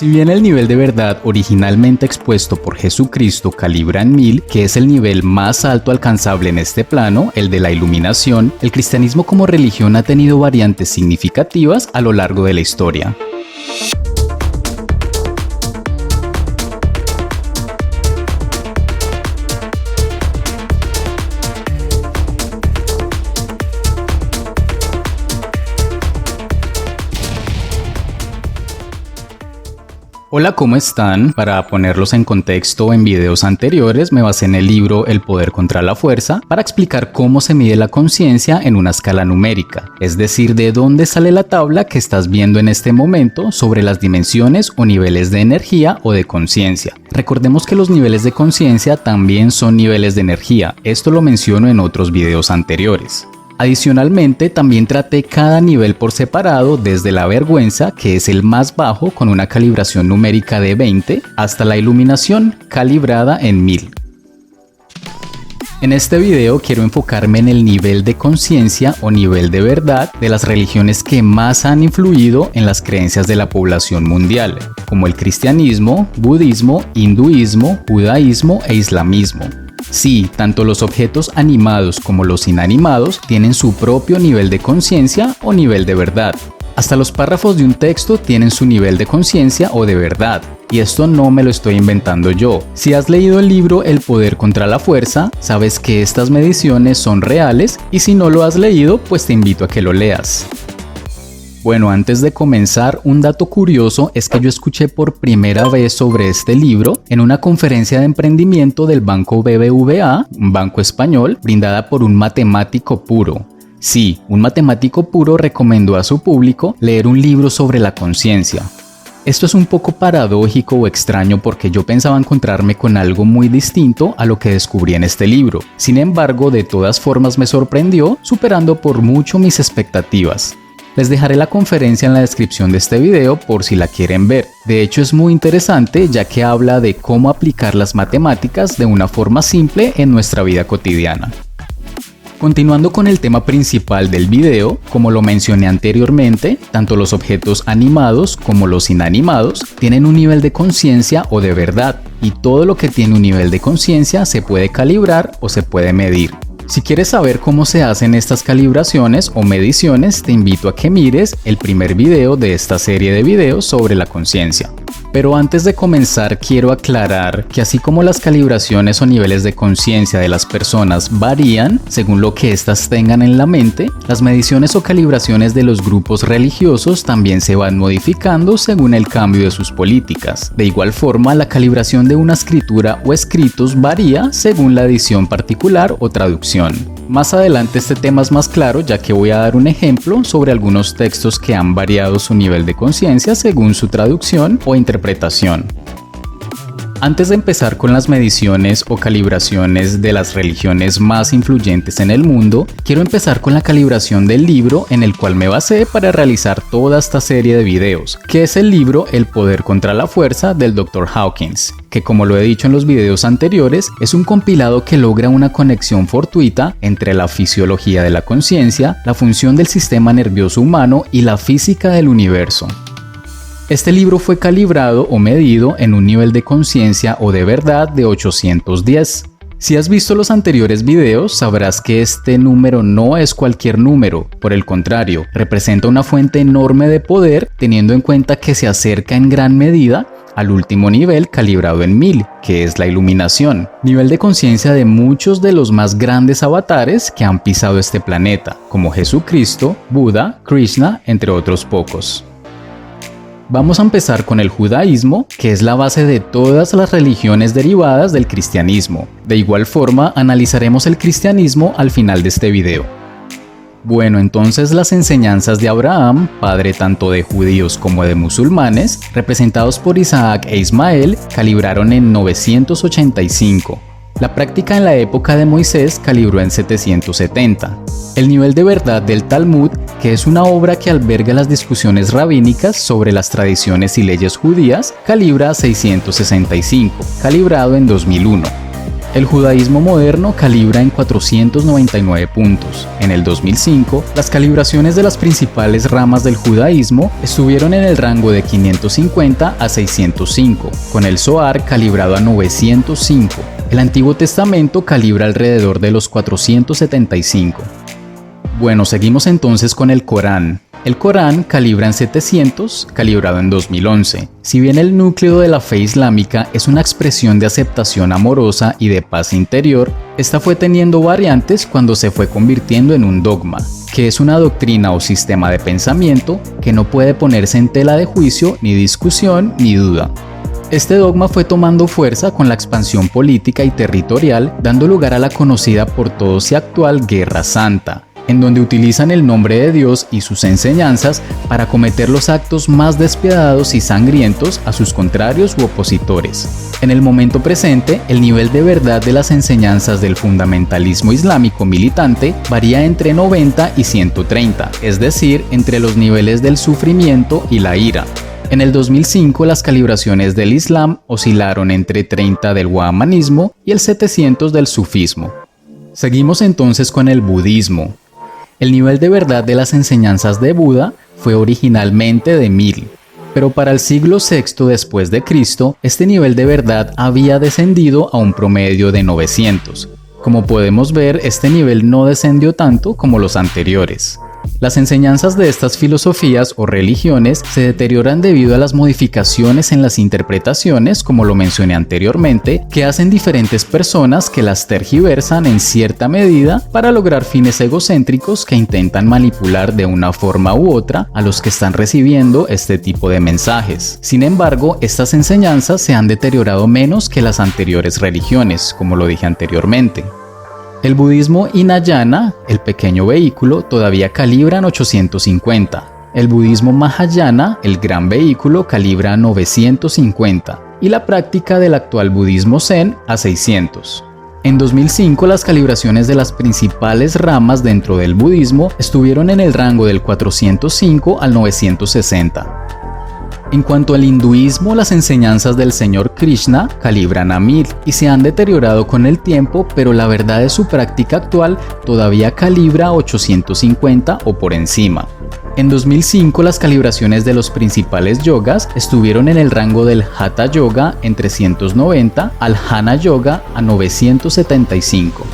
Si bien el nivel de verdad originalmente expuesto por Jesucristo calibra en 1000, que es el nivel más alto alcanzable en este plano, el de la iluminación, el cristianismo como religión ha tenido variantes significativas a lo largo de la historia. Hola, ¿cómo están? Para ponerlos en contexto, en videos anteriores me basé en el libro El poder contra la fuerza para explicar cómo se mide la conciencia en una escala numérica, es decir, de dónde sale la tabla que estás viendo en este momento sobre las dimensiones o niveles de energía o de conciencia. Recordemos que los niveles de conciencia también son niveles de energía, esto lo menciono en otros videos anteriores. Adicionalmente, también traté cada nivel por separado desde la vergüenza, que es el más bajo con una calibración numérica de 20, hasta la iluminación, calibrada en 1000. En este video quiero enfocarme en el nivel de conciencia o nivel de verdad de las religiones que más han influido en las creencias de la población mundial, como el cristianismo, budismo, hinduismo, judaísmo e islamismo. Sí, tanto los objetos animados como los inanimados tienen su propio nivel de conciencia o nivel de verdad. Hasta los párrafos de un texto tienen su nivel de conciencia o de verdad. Y esto no me lo estoy inventando yo. Si has leído el libro El poder contra la fuerza, sabes que estas mediciones son reales y si no lo has leído, pues te invito a que lo leas. Bueno, antes de comenzar, un dato curioso es que yo escuché por primera vez sobre este libro en una conferencia de emprendimiento del Banco BBVA, un banco español, brindada por un matemático puro. Sí, un matemático puro recomendó a su público leer un libro sobre la conciencia. Esto es un poco paradójico o extraño porque yo pensaba encontrarme con algo muy distinto a lo que descubrí en este libro. Sin embargo, de todas formas me sorprendió, superando por mucho mis expectativas. Les dejaré la conferencia en la descripción de este video por si la quieren ver. De hecho es muy interesante ya que habla de cómo aplicar las matemáticas de una forma simple en nuestra vida cotidiana. Continuando con el tema principal del video, como lo mencioné anteriormente, tanto los objetos animados como los inanimados tienen un nivel de conciencia o de verdad, y todo lo que tiene un nivel de conciencia se puede calibrar o se puede medir. Si quieres saber cómo se hacen estas calibraciones o mediciones, te invito a que mires el primer video de esta serie de videos sobre la conciencia. Pero antes de comenzar quiero aclarar que así como las calibraciones o niveles de conciencia de las personas varían según lo que éstas tengan en la mente, las mediciones o calibraciones de los grupos religiosos también se van modificando según el cambio de sus políticas. De igual forma, la calibración de una escritura o escritos varía según la edición particular o traducción. Más adelante este tema es más claro ya que voy a dar un ejemplo sobre algunos textos que han variado su nivel de conciencia según su traducción o interpretación. Antes de empezar con las mediciones o calibraciones de las religiones más influyentes en el mundo, quiero empezar con la calibración del libro en el cual me basé para realizar toda esta serie de videos, que es el libro El poder contra la fuerza del Dr. Hawkins, que como lo he dicho en los videos anteriores, es un compilado que logra una conexión fortuita entre la fisiología de la conciencia, la función del sistema nervioso humano y la física del universo. Este libro fue calibrado o medido en un nivel de conciencia o de verdad de 810. Si has visto los anteriores videos, sabrás que este número no es cualquier número, por el contrario, representa una fuente enorme de poder teniendo en cuenta que se acerca en gran medida al último nivel calibrado en 1000, que es la iluminación, nivel de conciencia de muchos de los más grandes avatares que han pisado este planeta, como Jesucristo, Buda, Krishna, entre otros pocos. Vamos a empezar con el judaísmo, que es la base de todas las religiones derivadas del cristianismo. De igual forma, analizaremos el cristianismo al final de este video. Bueno, entonces las enseñanzas de Abraham, padre tanto de judíos como de musulmanes, representados por Isaac e Ismael, calibraron en 985. La práctica en la época de Moisés calibró en 770. El nivel de verdad del Talmud, que es una obra que alberga las discusiones rabínicas sobre las tradiciones y leyes judías, calibra 665, calibrado en 2001. El judaísmo moderno calibra en 499 puntos. En el 2005, las calibraciones de las principales ramas del judaísmo estuvieron en el rango de 550 a 605, con el Zohar calibrado a 905. El Antiguo Testamento calibra alrededor de los 475. Bueno, seguimos entonces con el Corán. El Corán calibra en 700, calibrado en 2011. Si bien el núcleo de la fe islámica es una expresión de aceptación amorosa y de paz interior, esta fue teniendo variantes cuando se fue convirtiendo en un dogma, que es una doctrina o sistema de pensamiento que no puede ponerse en tela de juicio, ni discusión, ni duda. Este dogma fue tomando fuerza con la expansión política y territorial, dando lugar a la conocida por todos y actual Guerra Santa, en donde utilizan el nombre de Dios y sus enseñanzas para cometer los actos más despiadados y sangrientos a sus contrarios u opositores. En el momento presente, el nivel de verdad de las enseñanzas del fundamentalismo islámico militante varía entre 90 y 130, es decir, entre los niveles del sufrimiento y la ira. En el 2005, las calibraciones del Islam oscilaron entre 30 del wahamanismo y el 700 del sufismo. Seguimos entonces con el budismo. El nivel de verdad de las enseñanzas de Buda fue originalmente de 1000, pero para el siglo VI después de Cristo, este nivel de verdad había descendido a un promedio de 900. Como podemos ver, este nivel no descendió tanto como los anteriores. Las enseñanzas de estas filosofías o religiones se deterioran debido a las modificaciones en las interpretaciones, como lo mencioné anteriormente, que hacen diferentes personas que las tergiversan en cierta medida para lograr fines egocéntricos que intentan manipular de una forma u otra a los que están recibiendo este tipo de mensajes. Sin embargo, estas enseñanzas se han deteriorado menos que las anteriores religiones, como lo dije anteriormente. El budismo Hinayana, el pequeño vehículo, todavía calibra en 850. El budismo Mahayana, el gran vehículo, calibra a 950. Y la práctica del actual budismo Zen a 600. En 2005, las calibraciones de las principales ramas dentro del budismo estuvieron en el rango del 405 al 960. En cuanto al hinduismo, las enseñanzas del señor Krishna calibran a 1000 y se han deteriorado con el tiempo, pero la verdad de su práctica actual todavía calibra a 850 o por encima. En 2005, las calibraciones de los principales yogas estuvieron en el rango del Hatha Yoga en 390 al Jnana Yoga a 975.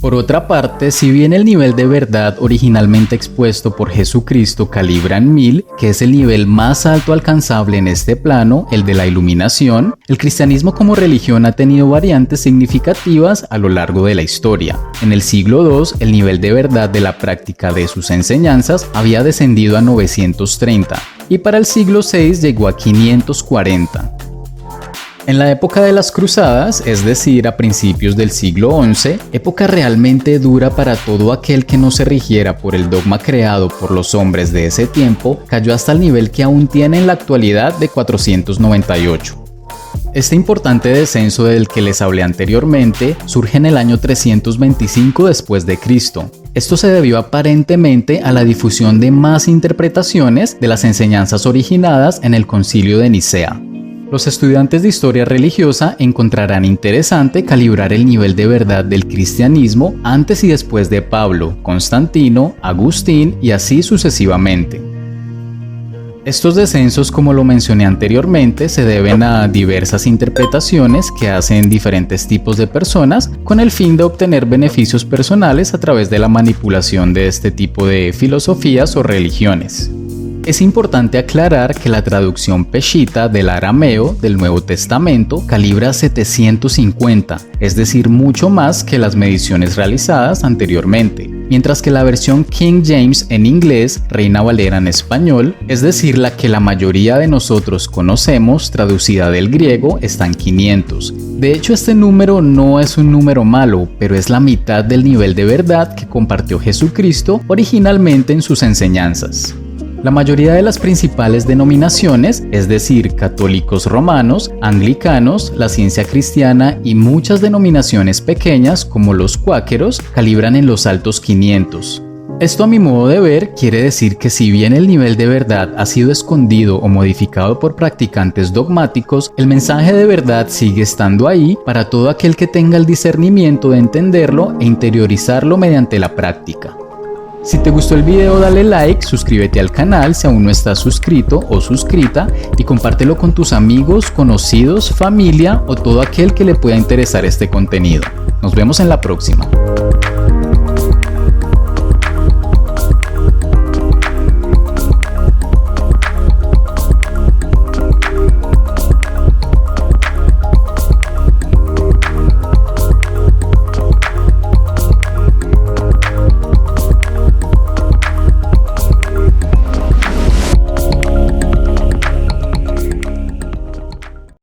Por otra parte, si bien el nivel de verdad originalmente expuesto por Jesucristo calibra en 1000, que es el nivel más alto alcanzable en este plano, el de la iluminación, el cristianismo como religión ha tenido variantes significativas a lo largo de la historia. En el siglo II, el nivel de verdad de la práctica de sus enseñanzas había descendido a 930 y para el siglo VI llegó a 540. En la época de las cruzadas, es decir, a principios del siglo XI, época realmente dura para todo aquel que no se rigiera por el dogma creado por los hombres de ese tiempo, cayó hasta el nivel que aún tiene en la actualidad de 498. Este importante descenso del que les hablé anteriormente surge en el año 325 después de Cristo. Esto se debió aparentemente a la difusión de más interpretaciones de las enseñanzas originadas en el Concilio de Nicea. Los estudiantes de historia religiosa encontrarán interesante calibrar el nivel de verdad del cristianismo antes y después de Pablo, Constantino, Agustín y así sucesivamente. Estos descensos, como lo mencioné anteriormente, se deben a diversas interpretaciones que hacen diferentes tipos de personas con el fin de obtener beneficios personales a través de la manipulación de este tipo de filosofías o religiones. Es importante aclarar que la traducción peshita del arameo del Nuevo Testamento calibra 750, es decir, mucho más que las mediciones realizadas anteriormente, mientras que la versión King James en inglés, Reina Valera en español, es decir, la que la mayoría de nosotros conocemos, traducida del griego, está en 500. De hecho, este número no es un número malo, pero es la mitad del nivel de verdad que compartió Jesucristo originalmente en sus enseñanzas. La mayoría de las principales denominaciones, es decir, católicos romanos, anglicanos, la ciencia cristiana y muchas denominaciones pequeñas como los cuáqueros, calibran en los altos 500. Esto, a mi modo de ver, quiere decir que si bien el nivel de verdad ha sido escondido o modificado por practicantes dogmáticos, el mensaje de verdad sigue estando ahí para todo aquel que tenga el discernimiento de entenderlo e interiorizarlo mediante la práctica. Si te gustó el video, dale like, suscríbete al canal si aún no estás suscrito o suscrita y compártelo con tus amigos, conocidos, familia o todo aquel que le pueda interesar este contenido. Nos vemos en la próxima.